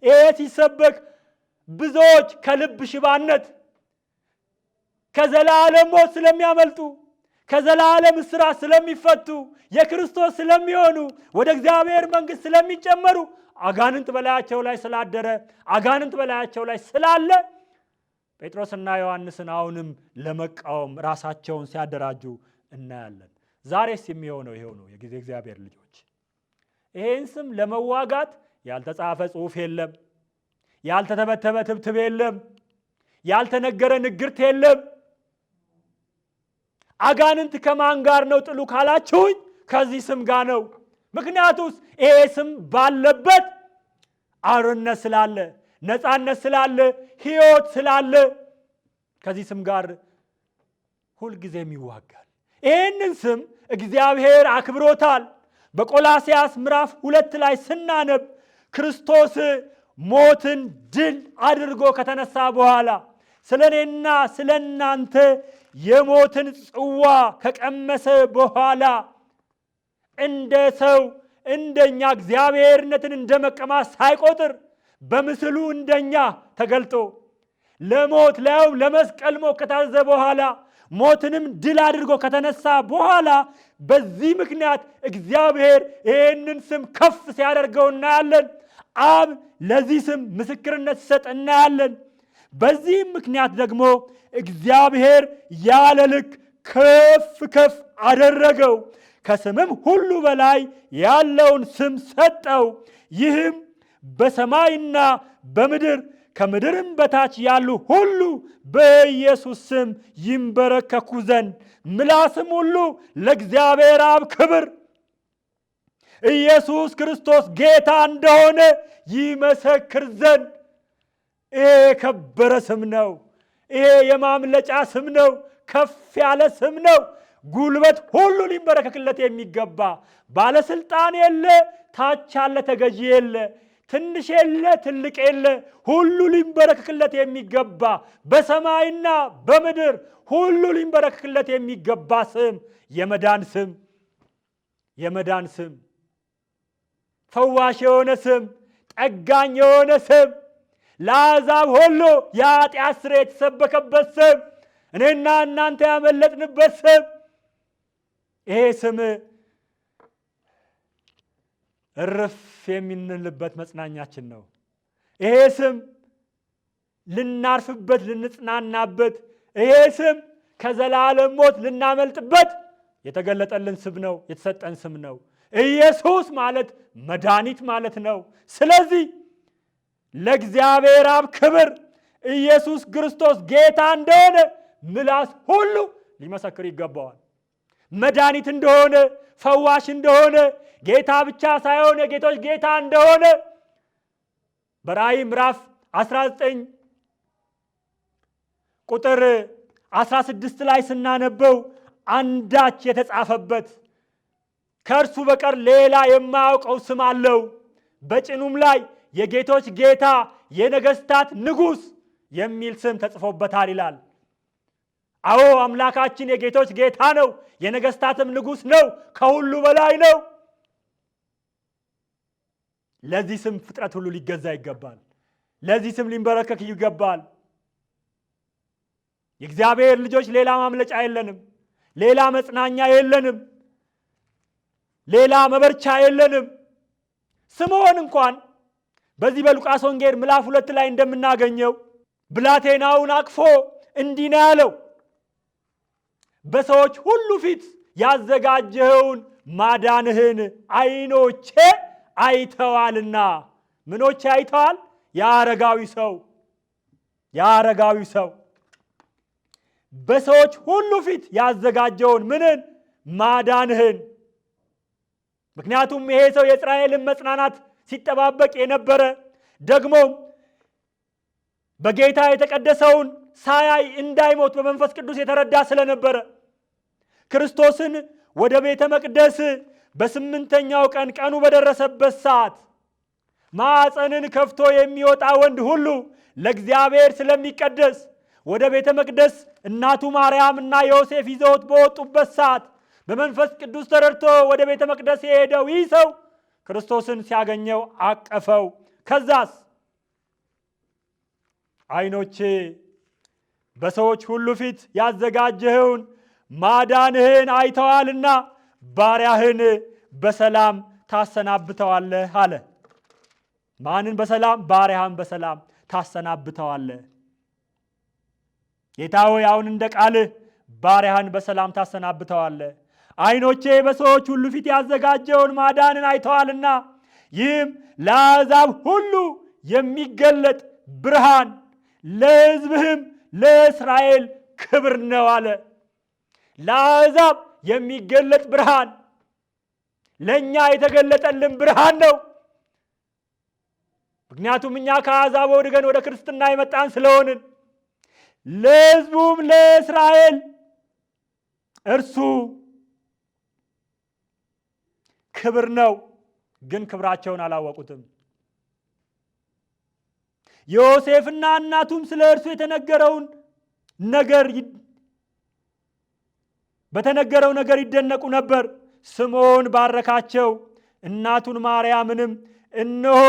Speaker 1: ይሄ ሲሰበክ ብዙዎች ከልብ ሽባነት ከዘላለም ሞት ስለሚያመልጡ፣ ከዘላለም እስራት ስለሚፈቱ፣ የክርስቶስ ስለሚሆኑ፣ ወደ እግዚአብሔር መንግሥት ስለሚጨመሩ፣ አጋንንት በላያቸው ላይ ስላደረ፣ አጋንንት በላያቸው ላይ ስላለ ጴጥሮስና ዮሐንስን አሁንም ለመቃወም ራሳቸውን ሲያደራጁ እናያለን። ዛሬስ የሚሆነው ይሄው ነው። የጊዜ እግዚአብሔር ልጆች ይሄን ስም ለመዋጋት ያልተጻፈ ጽሑፍ የለም፣ ያልተተበተበ ትብትብ የለም፣ ያልተነገረ ንግርት የለም። አጋንንት ከማን ጋር ነው ጥሉ ካላችሁኝ፣ ከዚህ ስም ጋር ነው። ምክንያቱስ ይሄ ስም ባለበት አርነት ስላለ፣ ነፃነት ስላለ፣ ሕይወት ስላለ ከዚህ ስም ጋር ሁልጊዜም ይዋጋል። ይህንን ስም እግዚአብሔር አክብሮታል። በቆላስያስ ምዕራፍ 2 ላይ ስናነብ ክርስቶስ ሞትን ድል አድርጎ ከተነሳ በኋላ ስለ እኔና ስለ እናንተ የሞትን ጽዋ ከቀመሰ በኋላ እንደ ሰው እንደኛ እግዚአብሔርነትን እንደ መቀማት ሳይቆጥር በምስሉ እንደኛ ተገልጦ ለሞት ለመስቀል ሞት ከታዘዘ በኋላ ሞትንም ድል አድርጎ ከተነሳ በኋላ በዚህ ምክንያት እግዚአብሔር ይህንን ስም ከፍ ሲያደርገው እናያለን። አብ ለዚህ ስም ምስክርነት ሲሰጥ እናያለን። በዚህም ምክንያት ደግሞ እግዚአብሔር ያለ ልክ ከፍ ከፍ አደረገው፣ ከስምም ሁሉ በላይ ያለውን ስም ሰጠው። ይህም በሰማይና በምድር ከምድርም በታች ያሉ ሁሉ በኢየሱስ ስም ይንበረከኩ ዘንድ ምላስም ሁሉ ለእግዚአብሔር አብ ክብር ኢየሱስ ክርስቶስ ጌታ እንደሆነ ይመሰክር ዘንድ። ይሄ የከበረ ስም ነው። ይሄ የማምለጫ ስም ነው። ከፍ ያለ ስም ነው። ጉልበት ሁሉ ሊንበረከክለት የሚገባ ባለስልጣን የለ፣ ታች ያለ ተገዢ የለ፣ ትንሽ የለ፣ ትልቅ የለ፣ ሁሉ ሊንበረከክለት የሚገባ በሰማይና በምድር ሁሉ ሊንበረከክለት የሚገባ ስም፣ የመዳን ስም፣ የመዳን ስም፣ ፈዋሽ የሆነ ስም፣ ጠጋኝ የሆነ ስም፣ ለአሕዛብ ሁሉ የኃጢአት ስርየት የተሰበከበት ስም፣ እኔና እናንተ ያመለጥንበት ስም። ይሄ ስም እርፍ የምንልበት መጽናኛችን ነው። ይሄ ስም ልናርፍበት፣ ልንጽናናበት፣ ይሄ ስም ከዘላለም ሞት ልናመልጥበት የተገለጠልን ስም ነው፣ የተሰጠን ስም ነው። ኢየሱስ ማለት መድኃኒት ማለት ነው። ስለዚህ ለእግዚአብሔር አብ ክብር ኢየሱስ ክርስቶስ ጌታ እንደሆነ ምላስ ሁሉ ሊመሰክር ይገባዋል። መድኃኒት እንደሆነ፣ ፈዋሽ እንደሆነ፣ ጌታ ብቻ ሳይሆን የጌቶች ጌታ እንደሆነ በራእይ ምዕራፍ 19 ቁጥር 16 ላይ ስናነበው አንዳች የተጻፈበት ከእርሱ በቀር ሌላ የማያውቀው ስም አለው፣ በጭኑም ላይ የጌቶች ጌታ የነገስታት ንጉሥ የሚል ስም ተጽፎበታል ይላል። አዎ አምላካችን የጌቶች ጌታ ነው፣ የነገስታትም ንጉሥ ነው፣ ከሁሉ በላይ ነው። ለዚህ ስም ፍጥረት ሁሉ ሊገዛ ይገባል። ለዚህ ስም ሊንበረከክ ይገባል። የእግዚአብሔር ልጆች ሌላ ማምለጫ የለንም፣ ሌላ መጽናኛ የለንም፣ ሌላ መበርቻ የለንም። ስምዖን እንኳን በዚህ በሉቃስ ወንጌል ምዕራፍ 2 ላይ እንደምናገኘው ብላቴናውን አቅፎ እንዲህ ነው ያለው፣ በሰዎች ሁሉ ፊት ያዘጋጀኸውን ማዳንህን ዓይኖቼ አይተዋልና። ምኖቼ አይተዋል? የአረጋዊ ሰው በሰዎች ሁሉ ፊት ያዘጋጀውን ምንን? ማዳንህን። ምክንያቱም ይሄ ሰው የእስራኤልን መጽናናት ሲጠባበቅ የነበረ ደግሞም በጌታ የተቀደሰውን ሳያይ እንዳይሞት በመንፈስ ቅዱስ የተረዳ ስለነበረ ክርስቶስን ወደ ቤተ መቅደስ በ8ኛው ቀን ቀኑ በደረሰበት ሰዓት ማዕፀንን ከፍቶ የሚወጣ ወንድ ሁሉ ለእግዚአብሔር ስለሚቀደስ ወደ ቤተ መቅደስ እናቱ ማርያም እና ዮሴፍ ይዘውት በወጡበት ሰዓት በመንፈስ ቅዱስ ተረድቶ ወደ ቤተ መቅደስ የሄደው ይህ ሰው ክርስቶስን ሲያገኘው አቀፈው። ከዛስ ዓይኖቼ በሰዎች ሁሉ ፊት ያዘጋጀኸውን ማዳንህን አይተዋልና ባሪያህን በሰላም ታሰናብተዋለህ አለ። ማንን በሰላም? ባሪያህን በሰላም ታሰናብተዋለህ። ጌታ ሆይ አሁን እንደ ቃልህ ባሪያህን በሰላም ታሰናብተዋለህ። ዓይኖቼ በሰዎች ሁሉ ፊት ያዘጋጀውን ማዳንን አይተዋልና ይህም ለአሕዛብ ሁሉ የሚገለጥ ብርሃን፣ ለሕዝብህም ለእስራኤል ክብር ነው አለ። ለአሕዛብ የሚገለጥ ብርሃን ለእኛ የተገለጠልን ብርሃን ነው። ምክንያቱም እኛ ከአሕዛብ ወድገን ወደ ክርስትና የመጣን ስለሆንን ለሕዝቡም ለእስራኤል እርሱ ክብር ነው። ግን ክብራቸውን አላወቁትም። ዮሴፍና እናቱም ስለ እርሱ የተነገረውን ነገር በተነገረው ነገር ይደነቁ ነበር። ስምዖን ባረካቸው። እናቱን ማርያምንም እነሆ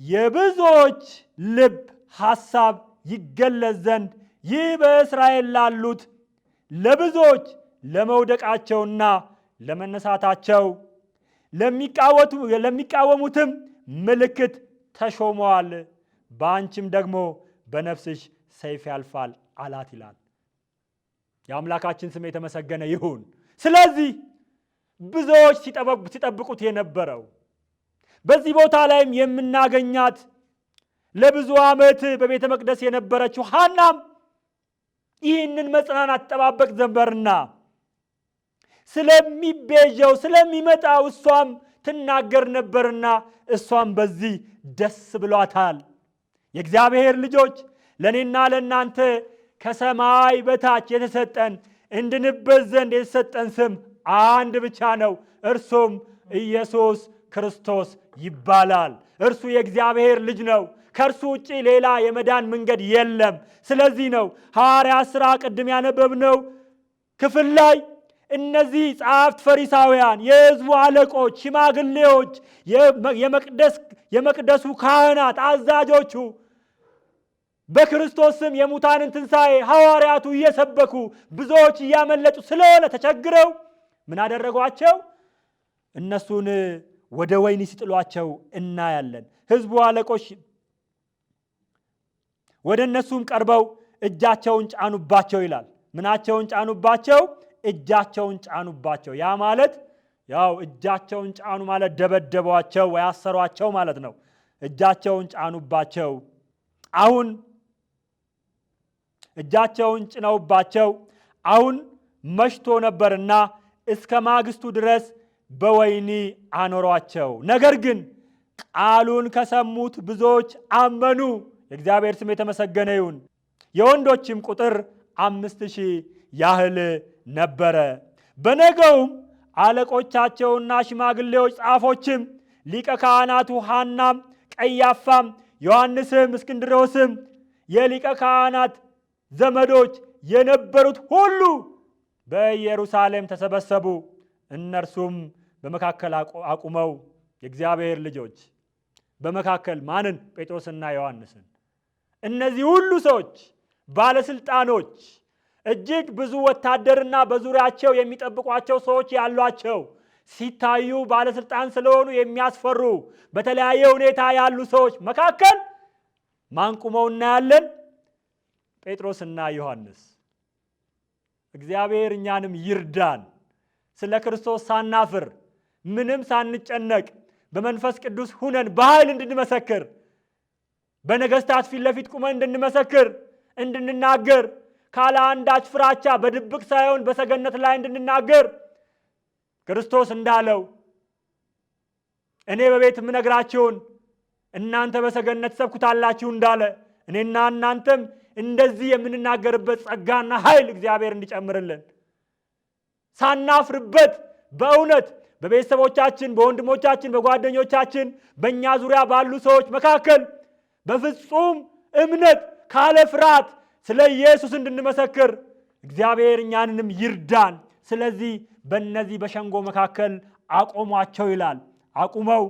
Speaker 1: የብዙዎች ልብ ሐሳብ ይገለጽ ዘንድ ይህ በእስራኤል ላሉት ለብዙዎች ለመውደቃቸውና ለመነሳታቸው ለሚቃወሙትም ምልክት ተሾመዋል። በአንቺም ደግሞ በነፍስሽ ሰይፍ ያልፋል አላት ይላል። የአምላካችን ስም የተመሰገነ ይሁን። ስለዚህ ብዙዎች ሲጠብቁት የነበረው በዚህ ቦታ ላይም የምናገኛት ለብዙ ዓመት በቤተ መቅደስ የነበረችው ሐናም ይህንን መጽናናት ትጠባበቅ ነበርና ስለሚቤዠው ስለሚመጣው እሷም ትናገር ነበርና እሷም በዚህ ደስ ብሏታል። የእግዚአብሔር ልጆች ለእኔና ለእናንተ ከሰማይ በታች የተሰጠን እንድንበት ዘንድ የተሰጠን ስም አንድ ብቻ ነው። እርሱም ኢየሱስ ክርስቶስ ይባላል። እርሱ የእግዚአብሔር ልጅ ነው። ከእርሱ ውጪ ሌላ የመዳን መንገድ የለም። ስለዚህ ነው ሐዋርያት ሥራ ቅድም ያነበብነው ክፍል ላይ እነዚህ ጸሐፍት ፈሪሳውያን፣ የሕዝቡ አለቆች፣ ሽማግሌዎች፣ የመቅደሱ ካህናት፣ አዛዦቹ በክርስቶስ ስም የሙታንን ትንሣኤ ሐዋርያቱ እየሰበኩ ብዙዎች እያመለጡ ስለሆነ ተቸግረው ምን አደረጓቸው? እነሱን ወደ ወህኒ ሲጥሏቸው እናያለን። ሕዝቡ አለቆች ወደ እነሱም ቀርበው እጃቸውን ጫኑባቸው ይላል። ምናቸውን ጫኑባቸው? እጃቸውን ጫኑባቸው። ያ ማለት ያው እጃቸውን ጫኑ ማለት ደበደቧቸው ወይ አሰሯቸው ማለት ነው። እጃቸውን ጫኑባቸው። አሁን እጃቸውን ጭነውባቸው አሁን መሽቶ ነበርና እስከ ማግስቱ ድረስ በወህኒ አኖሯቸው። ነገር ግን ቃሉን ከሰሙት ብዙዎች አመኑ። የእግዚአብሔር ስም የተመሰገነ ይሁን። የወንዶችም ቁጥር 5,000 ያህል ነበረ። በነገውም አለቆቻቸውና ሽማግሌዎች፣ ጻፎችም፣ ሊቀ ካህናቱ ሐናም፣ ቀያፋም፣ ዮሐንስም፣ እስክንድሮስም የሊቀ ካህናት ዘመዶች የነበሩት ሁሉ በኢየሩሳሌም ተሰበሰቡ። እነርሱም በመካከል አቁመው የእግዚአብሔር ልጆች በመካከል ማንን? ጴጥሮስና ዮሐንስን። እነዚህ ሁሉ ሰዎች ባለስልጣኖች፣ እጅግ ብዙ ወታደርና በዙሪያቸው የሚጠብቋቸው ሰዎች ያሏቸው፣ ሲታዩ ባለስልጣን ስለሆኑ የሚያስፈሩ በተለያየ ሁኔታ ያሉ ሰዎች መካከል ማን ቁመው እናያለን? ጴጥሮስና ዮሐንስ። እግዚአብሔር እኛንም ይርዳን። ስለ ክርስቶስ ሳናፍር ምንም ሳንጨነቅ በመንፈስ ቅዱስ ሁነን በኃይል እንድንመሰክር፣ በነገስታት ፊት ለፊት ቁመን እንድንመሰክር፣ እንድንናገር፣ ካለ አንዳች ፍራቻ በድብቅ ሳይሆን በሰገነት ላይ እንድንናገር ክርስቶስ እንዳለው እኔ በቤት የምነግራችሁን እናንተ በሰገነት ሰብኩታላችሁ እንዳለ እኔና እናንተም እንደዚህ የምንናገርበት ጸጋና ኃይል እግዚአብሔር እንዲጨምርልን ሳናፍርበት በእውነት በቤተሰቦቻችን፣ በወንድሞቻችን፣ በጓደኞቻችን፣ በእኛ ዙሪያ ባሉ ሰዎች መካከል በፍጹም እምነት ካለ ፍርሃት ስለ ኢየሱስ እንድንመሰክር እግዚአብሔር እኛንንም ይርዳን። ስለዚህ በእነዚህ በሸንጎ መካከል አቆሟቸው ይላል። አቁመው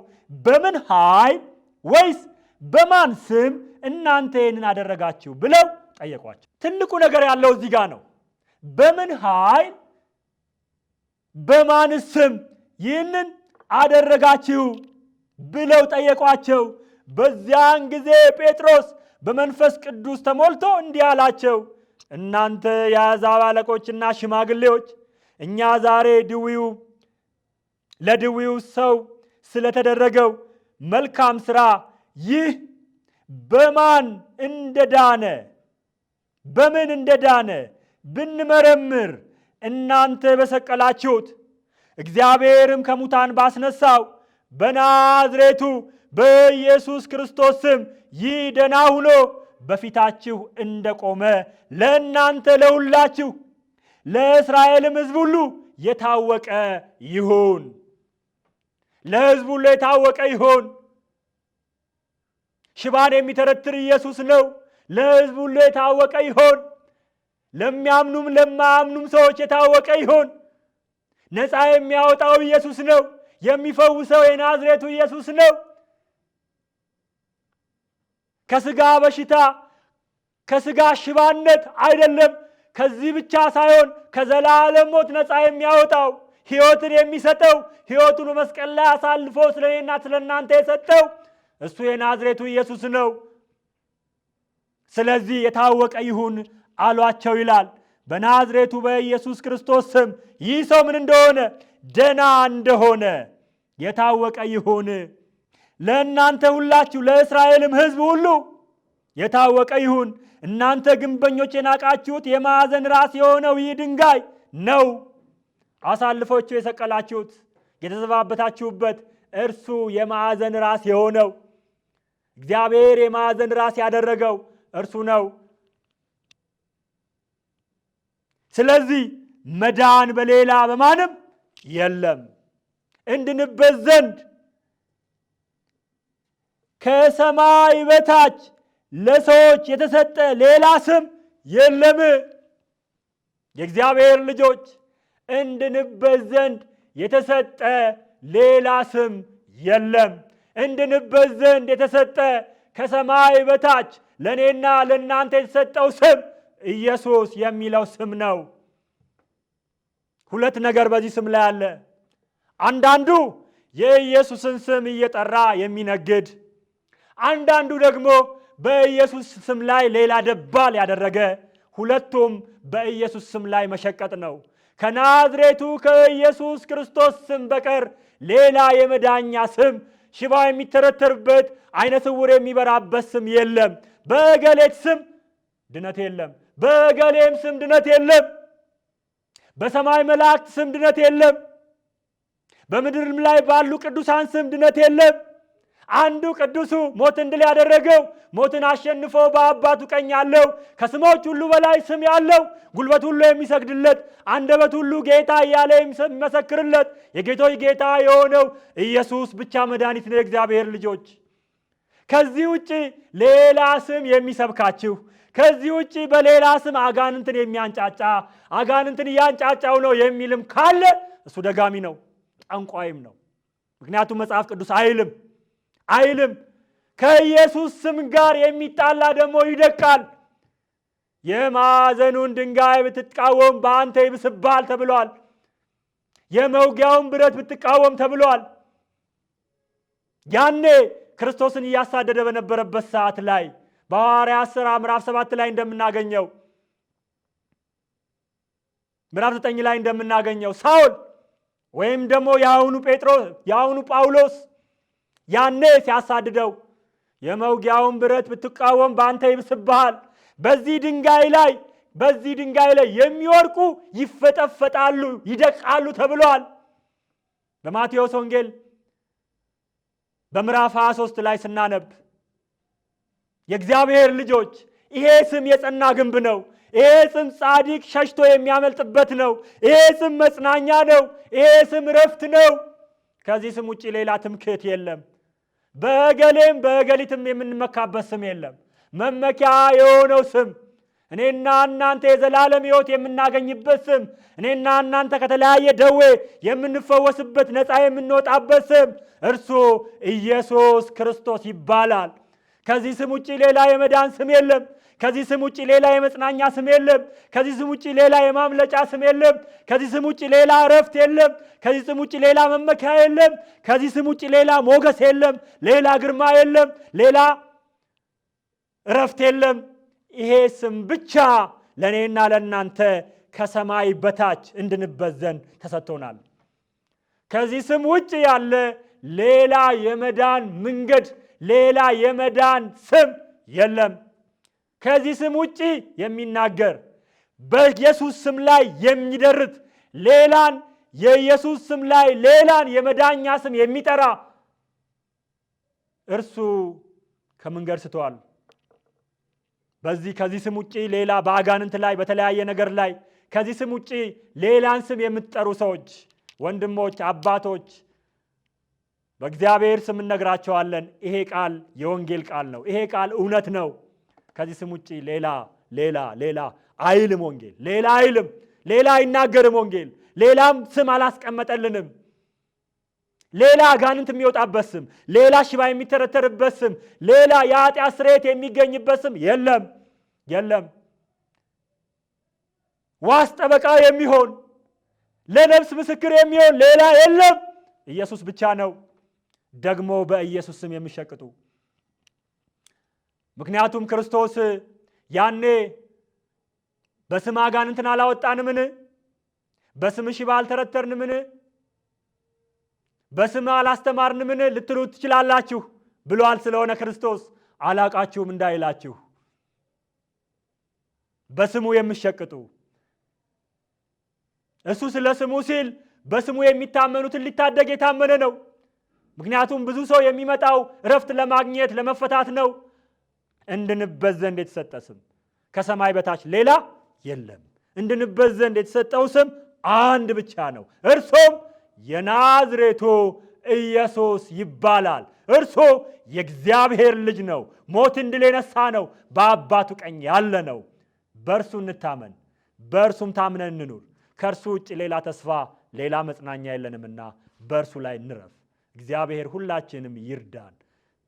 Speaker 1: በምን ኃይል ወይስ በማን ስም እናንተ ይህንን አደረጋችሁ ብለው ጠየቋቸው። ትልቁ ነገር ያለው እዚህ ጋር ነው። በምን ኃይል በማን ስም ይህንን አደረጋችሁ ብለው ጠየቋቸው። በዚያን ጊዜ ጴጥሮስ በመንፈስ ቅዱስ ተሞልቶ እንዲህ አላቸው፣ እናንተ የአሕዛብ አለቆችና ሽማግሌዎች፣ እኛ ዛሬ ለድዊው ሰው ስለተደረገው መልካም ሥራ ይህ በማን እንደዳነ በምን እንደዳነ ብንመረምር እናንተ በሰቀላችሁት እግዚአብሔርም ከሙታን ባስነሳው በናዝሬቱ በኢየሱስ ክርስቶስ ስም ይህ ደህና ሆኖ በፊታችሁ እንደቆመ ለእናንተ ለሁላችሁ ለእስራኤልም ሕዝብ ሁሉ የታወቀ ይሁን። ለሕዝብ ሁሉ የታወቀ ይሁን። ሽባን የሚተረትር ኢየሱስ ነው። ለሕዝብ ሁሉ የታወቀ ይሁን። ለሚያምኑም ለማያምኑም ሰዎች የታወቀ ይሁን። ነፃ የሚያወጣው ኢየሱስ ነው። የሚፈውሰው የናዝሬቱ ኢየሱስ ነው። ከስጋ በሽታ ከስጋ ሽባነት አይደለም፣ ከዚህ ብቻ ሳይሆን ከዘላለም ሞት ነፃ የሚያወጣው ሕይወትን የሚሰጠው ሕይወቱን በመስቀል ላይ አሳልፎ ስለኔና ስለናንተ የሰጠው እሱ የናዝሬቱ ኢየሱስ ነው። ስለዚህ የታወቀ ይሁን አሏቸው ይላል። በናዝሬቱ በኢየሱስ ክርስቶስ ስም ይህ ሰው ምን እንደሆነ ደና እንደሆነ የታወቀ ይሁን። ለእናንተ ሁላችሁ ለእስራኤልም ሕዝብ ሁሉ የታወቀ ይሁን። እናንተ ግንበኞች የናቃችሁት የማዕዘን ራስ የሆነው ይህ ድንጋይ ነው። አሳልፎቹ የሰቀላችሁት የተዘባበታችሁበት እርሱ የማዕዘን ራስ የሆነው እግዚአብሔር የማዕዘን ራስ ያደረገው እርሱ ነው። ስለዚህ መዳን በሌላ በማንም የለም። እንድንበት ዘንድ ከሰማይ በታች ለሰዎች የተሰጠ ሌላ ስም የለም። የእግዚአብሔር ልጆች እንድንበት ዘንድ የተሰጠ ሌላ ስም የለም። እንድንበት ዘንድ የተሰጠ ከሰማይ በታች ለእኔና ለእናንተ የተሰጠው ስም ኢየሱስ የሚለው ስም ነው። ሁለት ነገር በዚህ ስም ላይ አለ። አንዳንዱ የኢየሱስን ስም እየጠራ የሚነግድ፣ አንዳንዱ ደግሞ በኢየሱስ ስም ላይ ሌላ ደባል ያደረገ፣ ሁለቱም በኢየሱስ ስም ላይ መሸቀጥ ነው። ከናዝሬቱ ከኢየሱስ ክርስቶስ ስም በቀር ሌላ የመዳኛ ስም፣ ሽባ የሚተረተርበት፣ አይነ ስውር የሚበራበት ስም የለም። በእገሌት ስም ድነት የለም፣ በእገሌም ስም ድነት የለም፣ በሰማይ መላእክት ስም ድነት የለም፣ በምድርም ላይ ባሉ ቅዱሳን ስም ድነት የለም። አንዱ ቅዱሱ ሞትን ድል ያደረገው ሞትን አሸንፎ በአባቱ ቀኝ ያለው ከስሞች ሁሉ በላይ ስም ያለው ጉልበት ሁሉ የሚሰግድለት አንደበት ሁሉ ጌታ እያለ የሚመሰክርለት የጌቶች ጌታ የሆነው ኢየሱስ ብቻ መድኃኒት ነው። የእግዚአብሔር ልጆች ከዚህ ውጪ ሌላ ስም የሚሰብካችሁ፣ ከዚህ ውጪ በሌላ ስም አጋንንትን የሚያንጫጫ አጋንንትን እያንጫጫው ነው የሚልም ካለ እሱ ደጋሚ ነው፣ ጠንቋይም ነው። ምክንያቱም መጽሐፍ ቅዱስ አይልም ከኢየሱስ ስም ጋር የሚጣላ ደግሞ ይደቃል። የማዕዘኑን ድንጋይ ብትቃወም በአንተ ይብስብሃል ተብሏል። የመውጊያውን ብረት ብትቃወም ተብሏል። ያኔ ክርስቶስን እያሳደደ በነበረበት ሰዓት ላይ በሐዋርያት ሥራ ምዕራፍ 7 ላይ እንደምናገኘው ምዕራፍ 9 ላይ እንደምናገኘው ሳውል ወይም ደግሞ የአሁኑ ጳውሎስ ያኔ ሲያሳድደው የመውጊያውን ብረት ብትቃወም በአንተ ይብስብሃል፣ በዚህ ድንጋይ ላይ የሚወድቁ ይፈጠፈጣሉ፣ ይደቃሉ ተብሏል። በማቴዎስ ወንጌል በምዕራፍ 23 ላይ ስናነብ የእግዚአብሔር ልጆች ይሄ ስም የጸና ግንብ ነው። ይሄ ስም ጻድቅ ሸሽቶ የሚያመልጥበት ነው። ይሄ ስም መጽናኛ ነው። ይሄ ስም እረፍት ነው። ከዚህ ስም ውጭ ሌላ ትምክህት የለም። በእገሌም በእገሊትም የምንመካበት ስም የለም። መመኪያ የሆነው ስም እኔና እናንተ የዘላለም ሕይወት የምናገኝበት ስም፣ እኔና እናንተ ከተለያየ ደዌ የምንፈወስበት ነፃ የምንወጣበት ስም እርሱ ኢየሱስ ክርስቶስ ይባላል። ከዚህ ስም ውጭ ሌላ የመዳን ስም የለም። ከዚህ ስም ውጭ ሌላ የመጽናኛ ስም የለም። ከዚህ ስም ውጭ ሌላ የማምለጫ ስም የለም። ከዚህ ስም ውጭ ሌላ እረፍት የለም። ከዚህ ስም ውጭ ሌላ መመኪያ የለም። ከዚህ ስም ውጭ ሌላ ሞገስ የለም። ሌላ ግርማ የለም። ሌላ እረፍት የለም። ይሄ ስም ብቻ ለእኔና ለእናንተ ከሰማይ በታች እንድንበት ዘንድ ተሰጥቶናል። ከዚህ ስም ውጭ ያለ ሌላ የመዳን መንገድ፣ ሌላ የመዳን ስም የለም። ከዚህ ስም ውጭ የሚናገር በኢየሱስ ስም ላይ የሚደርት ሌላን የኢየሱስ ስም ላይ ሌላን የመዳኛ ስም የሚጠራ እርሱ ከመንገድ ስተዋል። ከዚህ ስም ውጭ ሌላ በአጋንንት ላይ በተለያየ ነገር ላይ ከዚህ ስም ውጭ ሌላን ስም የምትጠሩ ሰዎች፣ ወንድሞች፣ አባቶች በእግዚአብሔር ስም እነግራቸዋለን። ይሄ ቃል የወንጌል ቃል ነው። ይሄ ቃል እውነት ነው። ከዚህ ስም ውጭ ሌላ አይልም። ወንጌል ሌላ አይልም። ሌላ አይናገርም። ወንጌል ሌላም ስም አላስቀመጠልንም። ሌላ አጋንንት የሚወጣበት ስም፣ ሌላ ሽባ የሚተረተርበት ስም፣ ሌላ የኃጢአት ስርየት የሚገኝበት ስም የለም። ዋስ ጠበቃ የሚሆን ለነፍስ ምስክር የሚሆን ሌላ የለም፣ ኢየሱስ ብቻ ነው። ደግሞ በኢየሱስ ስም የሚሸቅጡ ምክንያቱም ክርስቶስ ያኔ በስም አጋንንትን አላወጣንምን? በስም ሽባ አልተረተርንምን? በስም አላስተማርንምን ልትሉ ትችላላችሁ ብሏል። ስለሆነ ክርስቶስ አላቃችሁም እንዳይላችሁ በስሙ የሚሸቅጡ እሱ ስለ ስሙ ሲል በስሙ የሚታመኑትን ሊታደግ የታመነ ነው። ምክንያቱም ብዙ ሰው የሚመጣው እረፍት ለማግኘት ለመፈታት ነው። እንድንበት ዘንድ የተሰጠ ስም ከሰማይ በታች ሌላ የለም። እንድንበት ዘንድ የተሰጠው ስም አንድ ብቻ ነው። እርሱም የናዝሬቱ ኢየሱስ ይባላል። እርሱ የእግዚአብሔር ልጅ ነው። ሞትን ድል የነሳ ነው። በአባቱ ቀኝ ያለ ነው። በእርሱ እንታመን፣ በእርሱም ታምነን እንኑር። ከእርሱ ውጭ ሌላ ተስፋ ሌላ መጽናኛ የለንምና በእርሱ ላይ እንረፍ። እግዚአብሔር ሁላችንም ይርዳን።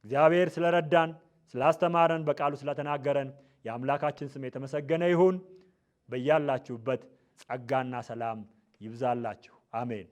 Speaker 1: እግዚአብሔር ስለረዳን፣ ስላስተማረን፣ በቃሉ ስለተናገረን የአምላካችን ስም የተመሰገነ ይሁን። በያላችሁበት ጸጋና ሰላም ይብዛላችሁ። አሜን።